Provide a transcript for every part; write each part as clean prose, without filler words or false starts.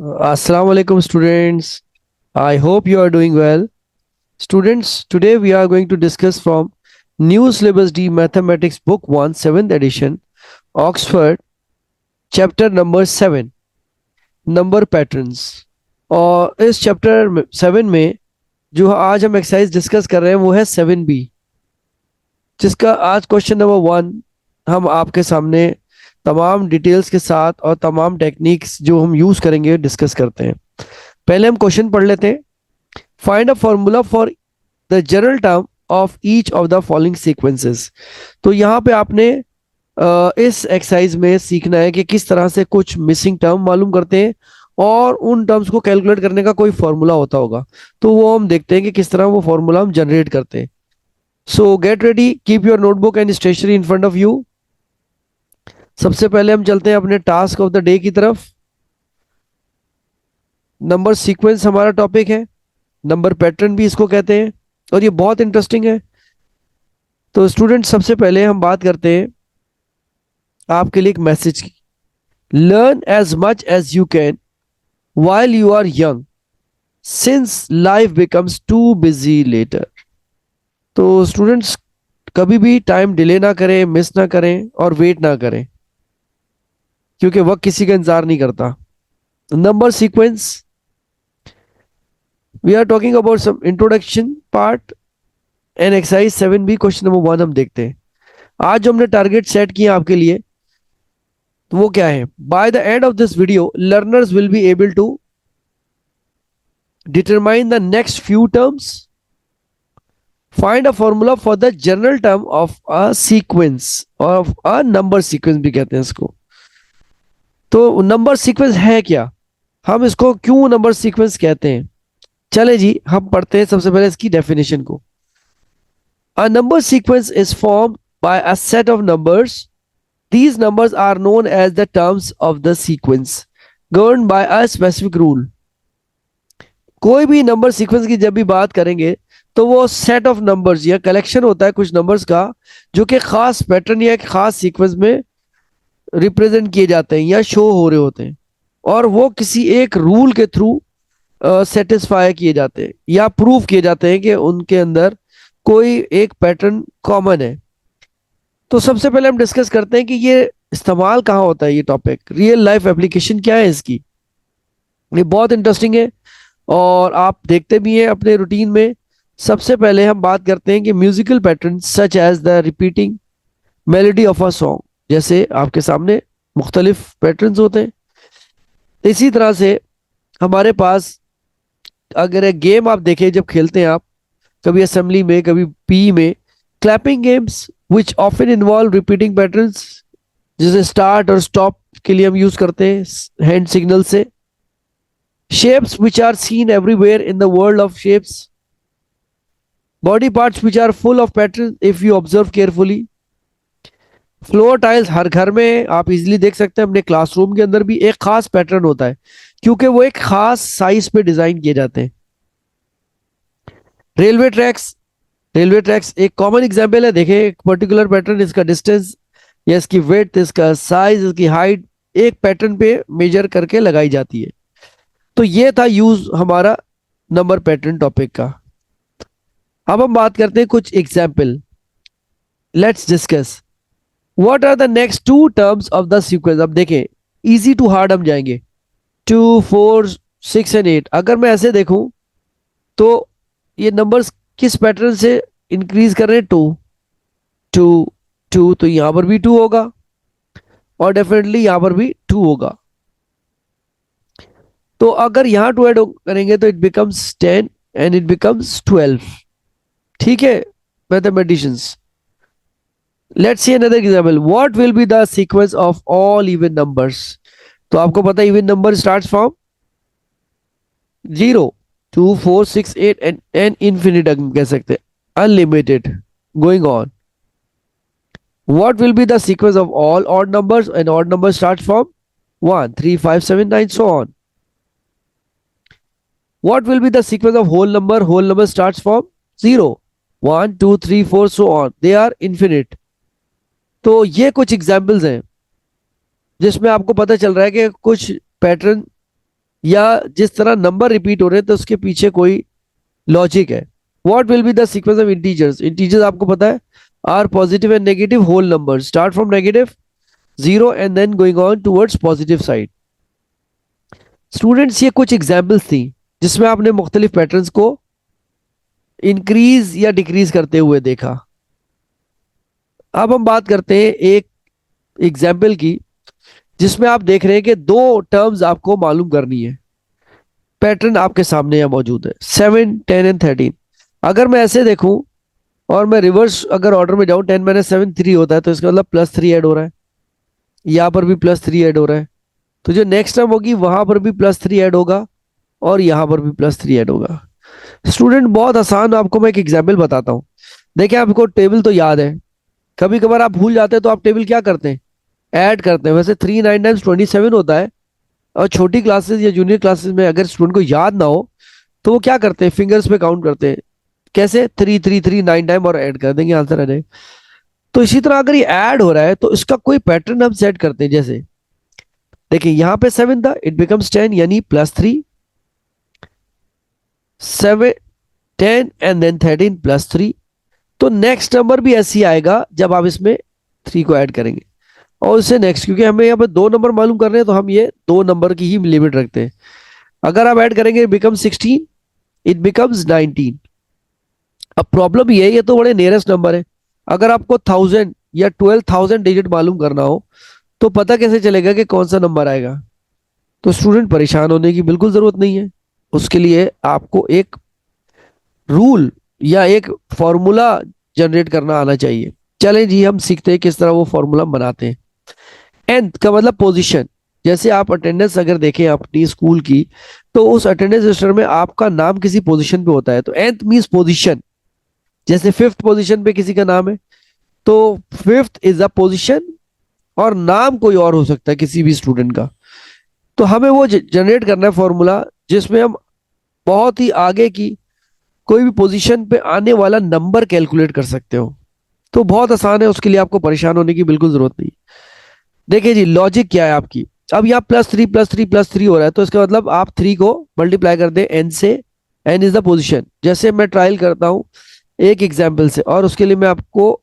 Assalamu alaikum students. I hope you are doing well. Students, today we are going to discuss from New Syllabus D Mathematics Book 1 7th edition, Oxford, chapter number 7, Number Patterns. और इस chapter 7 में जो आज हम exercise discuss कर रहे हैं वो है 7B, जिसका आज क्वेश्चन नंबर 1 हम आपके सामने तमाम डिटेल्स के साथ और तमाम टेक्निक्स जो हम यूज़ करेंगे डिस्कस करते हैं। पहले हम क्वेश्चन पढ़ लेते हैं। Find a formula for the general term of each of the following sequences. तो यहाँ पे आपने इस एक्सरसाइज में सीखना है कि किस तरह से कुछ मिसिंग टर्म मालूम करते हैं और उन टर्म्स को कैलकुलेट करने का कोई फॉर्मूला होता होगा, तो वो हम देखते हैं कि किस तरह वो फॉर्मूला हम जनरेट करते हैं। So get ready, keep your notebook and stationery in front of you. सबसे पहले हम चलते हैं अपने टास्क ऑफ द डे की तरफ। नंबर सीक्वेंस हमारा टॉपिक है, नंबर पैटर्न भी इसको कहते हैं और ये बहुत इंटरेस्टिंग है। तो स्टूडेंट, सबसे पहले हम बात करते हैं आपके लिए एक मैसेज की। Learn as much as you can while you are young since life becomes too busy later। तो स्टूडेंट्स, कभी भी टाइम डिले ना करें, मिस ना करें और वेट ना करें, क्योंकि वक्त किसी का इंतजार नहीं करता। Number sequence, we are talking about some introduction part and exercise 7B question number 1 हम देखते हैं। आज जो हमने टारगेट सेट किए आपके लिए, तो वो क्या है? By the end of this video learners will be able to determine the next few terms, find a formula for the general term of a sequence, of a number sequence भी कहते हैं इसको। तो नंबर सीक्वेंस है क्या, हम इसको क्यों नंबर सीक्वेंस कहते हैं? चले जी, हम पढ़ते हैं सबसे पहले इसकी डेफिनेशन को। अ number sequence is form by a set of numbers. These numbers are known as the terms of the sequence, governed by a specific rule। कोई भी नंबर सीक्वेंस की जब भी बात करेंगे तो वो सेट ऑफ नंबर्स या कलेक्शन होता है कुछ नंबर्स का, जो कि खास पैटर्न या एक खास सीक्वेंस में रिप्रेजेंट किए जाते हैं या शो हो रहे होते हैं, और वो किसी एक रूल के थ्रू सेटिस्फाई किए जाते हैं या प्रूव किए जाते हैं कि उनके अंदर कोई एक पैटर्न कॉमन है। तो सबसे पहले हम डिस्कस करते हैं कि ये इस्तेमाल कहाँ होता है, ये टॉपिक रियल लाइफ एप्लीकेशन क्या है इसकी। ये बहुत इंटरेस्टिंग है और आप देखते भी हैं अपने रूटीन में। सबसे पहले हम बात करते हैं कि musical pattern such as the repeating melody of a song, जैसे आपके सामने मुख्तलिफ पैटर्न्स होते हैं। इसी तरह से हमारे पास अगर एक गेम आप देखें, जब खेलते हैं आप कभी असेंबली में कभी पी में, clapping games which often involve repeating patterns, जैसे स्टार्ट और स्टॉप के लिए हम यूज करते हैं हैंड सिग्नल से। Shapes which are seen everywhere in the world of shapes, body parts which are full of pattern if you observe carefully. Floor tiles हर घर में आप इजीली देख सकते हैं, अपने क्लासरूम के अंदर भी एक खास पैटर्न होता है क्योंकि वो एक खास साइज पे डिजाइन किए जाते हैं। रेलवे ट्रैक्स, रेलवे ट्रैक्स एक कॉमन एग्जांपल है। देखें, एक पर्टिकुलर पैटर्न, इसका डिस्टेंस या इसकी विड्थ, इसका साइज, इसकी हाइट एक पैटर्न पे मेजर करके लगाई जाती है। तो ये था यूज हमारा नंबर पैटर्न टॉपिक का। अब हम बात करते हैं कुछ example. Let's discuss what are the next two terms of the sequence. अब देखें, इजी टू हार्ड हम जाएंगे। 2 4 6 एंड 8, अगर मैं ऐसे देखूं तो ये नंबर्स किस पैटर्न से इंक्रीज कर रहे हैं? 2 2 2, तो यहां पर भी 2 होगा और डेफिनेटली यहां पर भी 2 होगा। तो अगर यहां 2 ऐड करेंगे तो it becomes 10 and it becomes 12। ठीक है mathematicians, let's see another example. What will be the sequence of all even numbers. तो आपको पता है even number starts from 0 2 4 6 8 and infinite हम कह सकते हैं, unlimited going on. What will be the sequence of all odd numbers? And odd number starts from 1 3 5 7 9 so on. What will be the sequence of whole number? Whole number starts from 0 1 2 3 4 so on. They are infinite. तो ये कुछ examples हैं जिसमें आपको पता चल रहा है कि कुछ पैटर्न या जिस तरह नंबर रिपीट हो रहे हैं तो उसके पीछे कोई लॉजिक है। What will be the sequence of integers? Integers आपको पता है are positive and negative whole number, start from negative zero and then going on towards positive side. Students ये कुछ एग्जाम्पल्स थी जिसमें आपने मुख्तलिफ पैटर्न्स को इंक्रीज या डिक्रीज करते हुए देखा। अब हम बात करते हैं एक एग्जाम्पल की जिसमें आप देख रहे हैं कि दो टर्म्स आपको मालूम करनी है। पैटर्न आपके सामने यहाँ मौजूद है 7, 10 एंड 13। अगर मैं ऐसे देखूं और मैं रिवर्स अगर ऑर्डर में जाऊं, 10 - 7 3 होता है, तो इसका मतलब +3 ऐड हो रहा है, यहाँ पर भी +3 ऐड हो रहा है। तो जो नेक्स्ट टर्म होगी वहां पर भी +3 ऐड होगा और यहाँ पर भी +3 ऐड होगा। स्टूडेंट बहुत आसान, आपको मैं एक एग्जाम्पल बताता हूँ। देखिए आपको टेबल तो याद है, कभी कभार आप भूल जाते हैं तो आप टेबल क्या करते हैं, ऐड करते हैं। वैसे 3 9 टाइम्स 27 होता है, और छोटी क्लासेस या जूनियर क्लासेस में अगर स्टूडेंट को याद ना हो तो वो क्या करते हैं, फिंगर्स पे काउंट करते हैं। कैसे? 3 3 3 9 टाइम और ऐड कर देंगे, आंसर आ जाएगा। तो इसी तरह अगर ये ऐड हो रहा है तो इसका कोई पैटर्न हम सेट करते हैं। जैसे देखिए यहाँ पे 7 था, इट बिकम्स 10 यानी +3, 7 10 एंड देन 13 +3। तो नेक्स्ट नंबर भी ऐसे ही आएगा जब आप इसमें 3 को ऐड करेंगे और उससे नेक्स्ट, क्योंकि हमें यहाँ पे दो नंबर मालूम कर रहे हैं तो हम ये दो नंबर की ही लिमिट रखते हैं। अगर आप ऐड करेंगे इट बिकम्स 16, इट बिकम्स 19। अब प्रॉब्लम ये है, ये तो बड़े नियरेस्ट नंबर है। अगर आपको 1000 या 12,000 डिजिट मालूम करना हो तो पता कैसे चलेगा कि कौन सा नंबर आएगा? तो स्टूडेंट परेशान होने की बिल्कुल जरूरत नहीं है। उसके लिए आपको एक रूल या एक फॉर्मूला जनरेट करना आना चाहिए। चलें जी, हम सीखते हैं किस तरह वो फॉर्मूला बनाते हैं। nth का मतलब पोजीशन। जैसे आप अटेंडेंस अगर देखें अपनी स्कूल की, तो उस अटेंडेंस रजिस्टर में आपका नाम किसी पोजीशन पे होता है, तो nth मींस पोजीशन। जैसे 5th पोजीशन पे किसी का नाम है तो 5th इज अ पोजीशन, और नाम कोई और हो सकता है किसी भी स्टूडेंट का। तो हमें वो जनरेट करना है फॉर्मूला जिसमें हम बहुत ही आगे की कोई भी पोजीशन पे आने वाला नंबर कैलकुलेट कर सकते हो। तो बहुत आसान है, उसके लिए आपको परेशान होने की बिल्कुल जरूरत नहीं। देखिए जी लॉजिक क्या है आपकी। अब यहाँ +3 +3 +3 हो रहा है, तो इसका मतलब आप 3 को मल्टीप्लाई कर दे n से। n is the position. जैसे मैं ट्रायल करता हूँ एक एग्जाम्पल से, और उसके लिए मैं आपको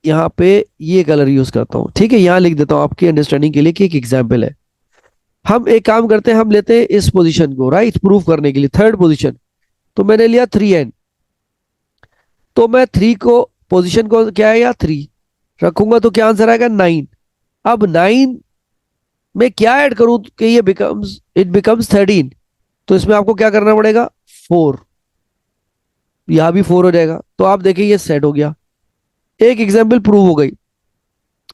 यहाँ पे ये कलर यूज करता हूँ, ठीक है। यहाँ लिख देता हूँ आपकी अंडरस्टैंडिंग के लिए कि एक एग्जाम्पल है। हम एक काम करते हैं, हम लेते हैं इस पोजीशन को, राइट, प्रूव करने के लिए 3rd पोजीशन। तो मैंने लिया 3n, तो मैं 3 को पोजीशन को क्या है, या 3 रखूंगा तो क्या आंसर आएगा, 9। अब 9 में क्या ऐड करूं कि ये इट बिकम्स 13। तो इसमें आपको क्या करना पड़ेगा, 4। यहां भी 4 हो जाएगा। तो आप देखिए ये सेट हो गया, एक एग्जाम्पल प्रूव हो गई।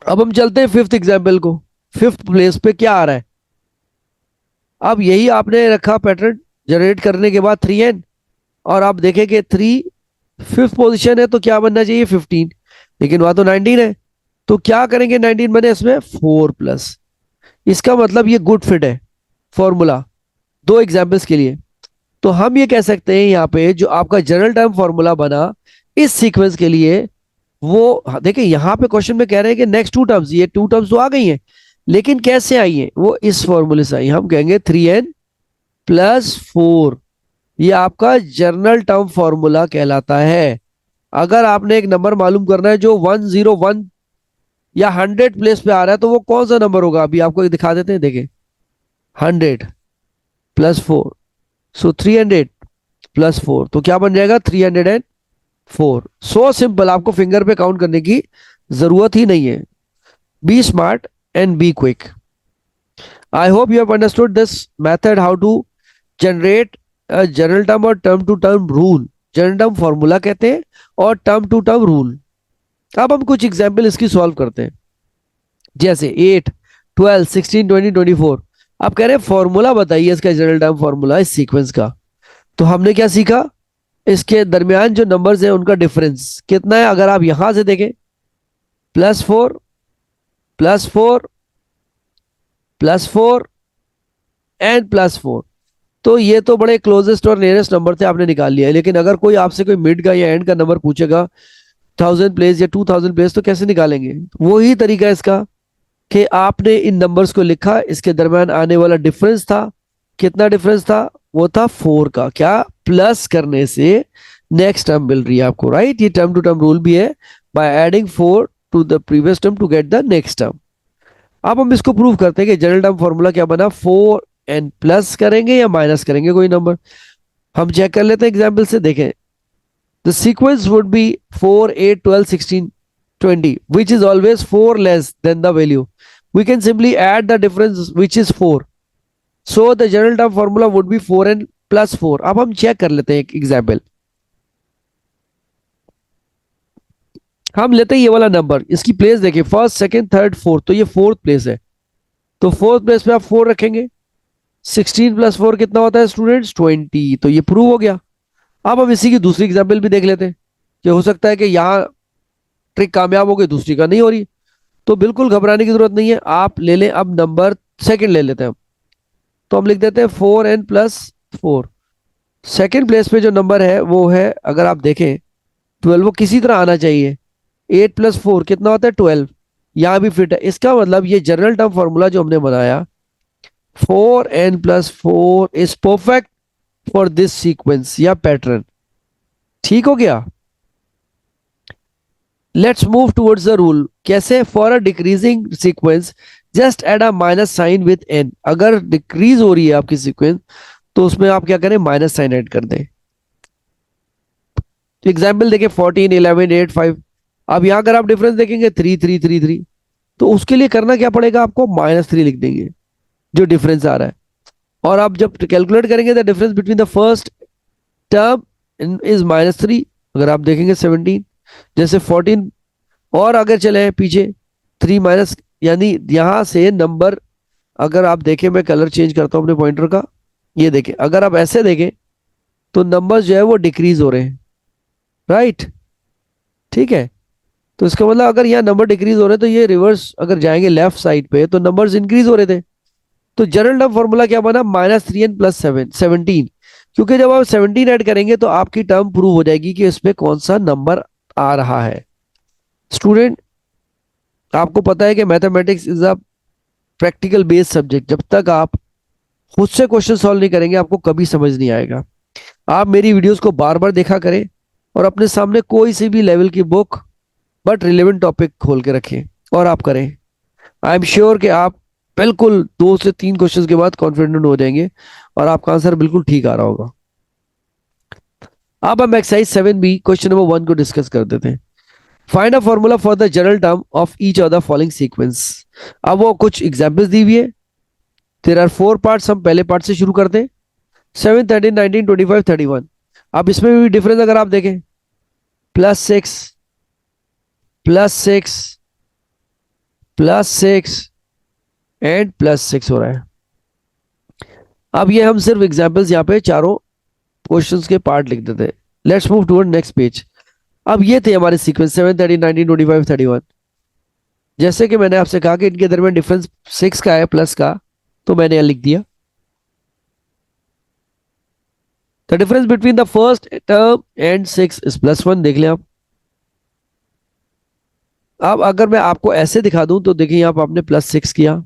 अब हम चलते हैं 5th एग्जाम्पल को। 5th प्लेस पे क्या आ रहा है? अब यही आपने रखा पैटर्न जनरेट करने के बाद 3n, और आप देखें कि 3 5th पोजीशन है तो क्या बनना चाहिए, 15। लेकिन वहां तो 19 है, तो क्या करेंगे, 19 बने इसमें 4+। इसका मतलब ये गुड फिट है फॉर्मूला दो एग्जाम्पल्स के लिए। तो हम ये कह सकते हैं यहाँ पे जो आपका जनरल टर्म फॉर्मूला बना इस सीक्वेंस के लिए, वो देखिए यहाँ पे क्वेश्चन में कह रहे हैं कि नेक्स्ट 2 टर्म्स, ये 2 टर्म्स तो आ गई हैं, लेकिन कैसे आई है, वो इस फॉर्मूले से आई। हम कहेंगे 3n + 4। ये आपका जनरल टर्म फॉर्मूला कहलाता है। अगर आपने एक नंबर मालूम करना है जो 101 या 100 प्लेस पे आ रहा है, तो वो कौन सा नंबर होगा, अभी आपको एक दिखा देते हैं, देखें। 100 + 4, सो 300 + 4, तो क्या बन जाएगा, 304। सो सिंपल, आपको फिंगर पे काउंट करने की जरूरत ही नहीं है। Be smart and be quick. I hope you have understood this method how to generate general term और term to term rule. General term formula कहते हैं और टर्म टू टर्म रूल। अब हम कुछ एग्जाम्पल इसकी सॉल्व करते हैं। जैसे 8 12 16 20 24। आप कह रहे हैं फॉर्मूला बताइए इसका, जनरल टर्म फॉर्मूला इस सीक्वेंस का। तो हमने क्या सीखा, इसके दरमियान जो नंबर्स हैं उनका डिफरेंस कितना है। अगर आप यहां से देखें, +4 +4 +4 एंड +4, तो ये तो बड़े क्लोजेस्ट और नियरेस्ट नंबर थे, आपने निकाल लिया है। लेकिन अगर कोई आपसे कोई मिड का या एंड का नंबर पूछेगा 1000 प्लेस या 2000 प्लेस, तो कैसे निकालेंगे? वही तरीका है इसका कि आपने इन नंबर्स को लिखा, इसके दरमियान आने वाला डिफरेंस था कितना डिफरेंस था? वो था 4 का। क्या? प्लस करने से नेक्स्ट टर्म मिल रही है आपको, राइट? ये टर्म टू टर्म रूल भी है, by adding 4 to the previous term to get the next term. अब हम इसको प्रूव करते हैं कि जनरल टर्म फॉर्मूला क्या बना, 4n प्लस करेंगे या माइनस करेंगे कोई नंबर। हम चेक कर लेते हैं एग्जाम्पल से, देखें। The sequence would be 4 8 12 16 20 which is always 4 less than the value. We can simply add the difference which is 4. So the general term formula would be 4n plus 4. अब हम check कर लेते हैं एक एग्जाम्पल। हम लेते हैं ये वाला नंबर, इसकी प्लेस देखिए, फर्स्ट सेकंड थर्ड फोर्थ, तो ये फोर्थ प्लेस है, तो फोर्थ प्लेस पे आप 4 रखेंगे। 16 प्लस 4 कितना होता है स्टूडेंट्स? 20। तो ये प्रूव हो गया। अब हम इसी की दूसरी एग्जाम्पल भी देख लेते हैं कि हो सकता है कि यहाँ ट्रिक कामयाब हो गई, दूसरी का नहीं हो रही। तो बिल्कुल घबराने की जरूरत नहीं है, आप ले लें। अब नंबर सेकंड ले लेते हैं हम, तो हम लिख देते हैं 4n प्लस 4। सेकेंड प्लेस पे जो नंबर है वो है, अगर आप देखें, 12। वो किसी तरह आना चाहिए। 8 प्लस 4 कितना होता है? 12। यहां भी फिट है। इसका मतलब ये जनरल टर्म फॉर्मूला जो हमने बनाया, 4n+4 is perfect for this sequence या पैटर्न। ठीक हो गया? Let's move towards the rule. कैसे? For a decreasing sequence just add a minus sign with n। अगर डिक्रीज हो रही है आपकी सीक्वेंस तो उसमें आप क्या करें? माइनस साइन ऐड कर दें। तो एग्जाम्पल देखें, 14 11 8 5। अब यहां अगर आप डिफरेंस देखेंगे 3 3 3 3, तो उसके लिए करना क्या पड़ेगा आपको? -3 लिख देंगे जो डिफरेंस आ रहा है। और आप जब कैलकुलेट करेंगे the difference between the first term is -3। अगर आप देखेंगे 17, जैसे 14, और अगर चले पीछे 3 माइनस, यानी यहां से नंबर, अगर आप देखें, मैं कलर चेंज करता हूं अपने पॉइंटर का, ये देखें, अगर आप ऐसे देखें तो नंबर जो है वो डिक्रीज हो रहे हैं, राइट? ठीक है, तो इसका मतलब अगर यहाँ नंबर डिक्रीज हो रहे हैं तो ये रिवर्स अगर जाएंगे लेफ्ट साइड पे तो नंबर्स इंक्रीज हो रहे थे। तो जनरल टर्म फॉर्मूला क्या बना? -3n plus 17। क्योंकि जब आप 17 ऐड करेंगे तो आपकी टर्म प्रूव हो जाएगी कि इसमें कौन सा नंबर आ रहा है। स्टूडेंट, आपको पता है कि mathematics is a practical based subject. जब तक आप खुद से क्वेश्चन सॉल्व नहीं करेंगे आपको कभी समझ नहीं आएगा। आप मेरी वीडियोस को बार बार देखा करें और अपने सामने कोई सी भी लेवल की बुक बट रिलेवेंट टॉपिक खोल के रखें और आप करें। आई एम श्योर कि आप बिल्कुल 2 से 3 क्वेश्चंस के बाद कॉन्फिडेंट हो जाएंगे और आपका आंसर बिल्कुल ठीक आ रहा होगा। अब हम एक्सरसाइज 7B क्वेश्चन नंबर 1 को डिस्कस कर देते हैं। Find a formula for the general term of each of the following sequence. अब वो कुछ एग्जांपल्स दी हुई है। There are 4 parts. हम पहले पार्ट से शुरू करते हैं। 7 13 19 25 31। अब इसमें भी डिफरेंस अगर आप देखें, +6 +6 +6 एंड +6 हो रहा है। अब ये हम सिर्फ एग्जांपल्स यहाँ पे चारों क्वेश्चंस के पार्ट लिख देते हैं। Let's move toward next page. अब ये थे हमारे सीक्वेंस 7 13 19 25 31। जैसे कि मैंने आपसे कहा कि इनके दरमियान डिफरेंस 6 का है, प्लस का, तो मैंने यहां लिख दिया। The difference between the first term and 6 is +1। देख लें आप। अब अगर मैं आपको ऐसे दिखा दूं तो देखिए यहां पर आपने +6 किया,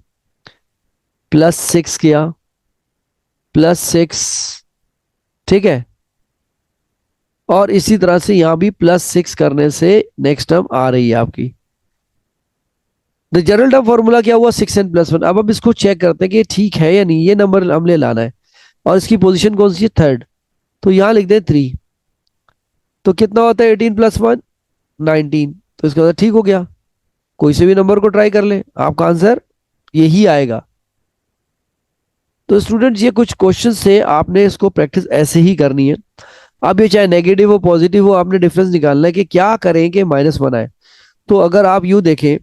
+6 किया, +6, ठीक है, और इसी तरह से यहां भी +6 करने से नेक्स्ट टर्म आ रही है आपकी। द जनरल टर्म फॉर्मूला क्या हुआ? 6n + 1। अब हम इसको चेक करते हैं कि ठीक है या नहीं, ये नंबर हमने लाना है और इसकी पोजीशन कौन सी है? थर्ड। तो यहां लिख दें 3। तो कितना होता है 18 + 1 19। तो इसका मतलब ठीक हो गया। कोई से भी नंबर को ट्राई कर ले, आपका आंसर यही आएगा। तो स्टूडेंट्स, ये कुछ क्वेश्चन से आपने इसको प्रैक्टिस ऐसे ही करनी है। अब ये चाहे नेगेटिव हो पॉजिटिव हो, आपने डिफरेंस निकालना है कि क्या करें कि -1 आए। तो अगर आप यूं देखें,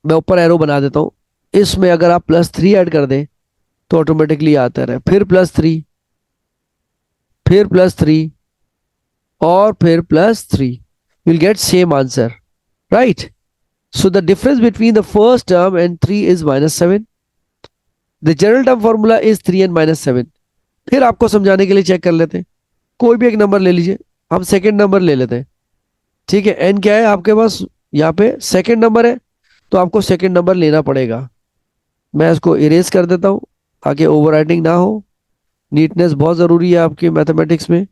मैं ऊपर एरो बना देता हूं, इसमें अगर आप +3 ऐड कर दें तो ऑटोमेटिकली आता रहे, फिर +3, फिर +3 और फिर +3, you'll get same answer, right? So the difference between the first term and 3 is -7. The general term formula is 3n - 7. फिर आपको समझाने के लिए चेक कर लेते हैं। कोई भी एक नंबर ले लीजिए, हम सेकंड नंबर ले लेते हैं, ठीक है। n क्या है आपके पास? यहाँ पे सेकंड नंबर है, तो आपको सेकंड नंबर लेना पड़ेगा। मैं इसको इरेज कर देता हूँ ताकि ओवरराइटिंग ना हो। नीटनेस बहुत जरूरी है आपके मैथमेटिक्स में।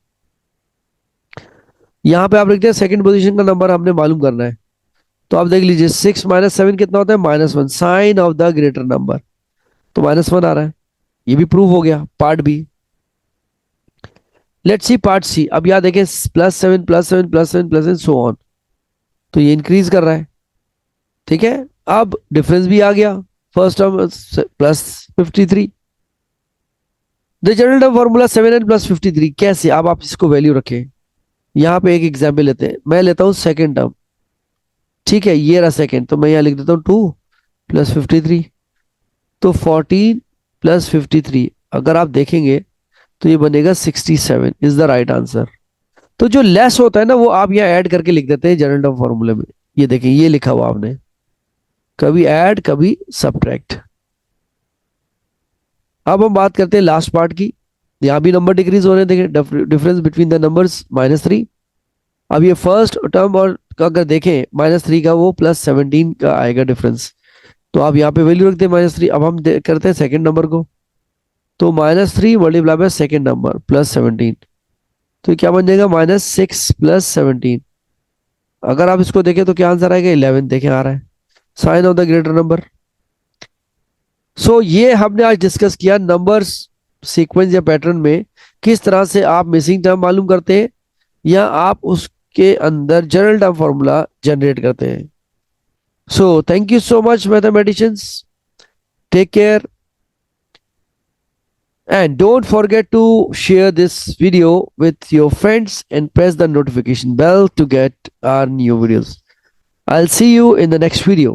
यहाँ पे आप लिखते हैं सेकंड पोजीशन का नंबर हमने मालूम करना है। तो आप देख लीजिए 6 - 7 कितना होता है, -1, sign of the greater number, तो -1 आ रहा है। ये भी प्रूव हो गया part B. Let's see part C. अब यहाँ देखें +7 +7 +7 +7 सो ऑन, तो ये इंक्रीज कर रहा है। ठीक है, अब डिफरेंस भी आ गया, first term +53। The general term formula 7n +53 कैसे, अब आप इसको वैल्यू रखें। यहाँ पे एक एग्जाम्पल लेते हैं, मैं लेता हूँ सेकेंड टर्म। ठीक है, ये रहा सेकेंड, तो मैं यहाँ लिख देता हूँ 2 + 53, तो 14 + 53 अगर आप देखेंगे तो ये बनेगा 67 इज द राइट आंसर। तो जो लेस होता है ना वो आप यहाँ ऐड करके लिख देते हैं जनरल टर्म फॉर्मूले में। ये देखें, ये लिखा हुआ आपने, कभी ऐड कभी सब्ट्रैक्ट। अब हम बात करते हैं लास्ट पार्ट की। यहाँ भी नंबर डिक्रीज हो रहे हैं, देखें डिफरेंस बिटवीन द नंबर्स -3। अब ये फर्स्ट टर्म और अगर देखें -3 का वो +17 का आएगा डिफरेंस, तो आप यहाँ पे वैल्यू रखते हैं -3। अब हम करते हैं सेकंड नंबर को, तो -3 मल्टीप्लाई बाय सेकंड नंबर +17, तो क्या बन जाएगा -6 + 17। अगर आप इसको देखें तो क्या आंसर आएगा 11, देखें आ रहा है, sign of the greater number. So ये हमने आज डिस्कस किया नंबर्स सीक्वेंस या पैटर्न में किस तरह से आप मिसिंग टर्म मालूम करते हैं या आप उसके अंदर जनरल टर्म फॉर्मूला जनरेट करते हैं। So thank you so much mathematicians, take care, and don't forget to share this video with your friends and press the notification bell to get our new videos. I'll see you in the next video.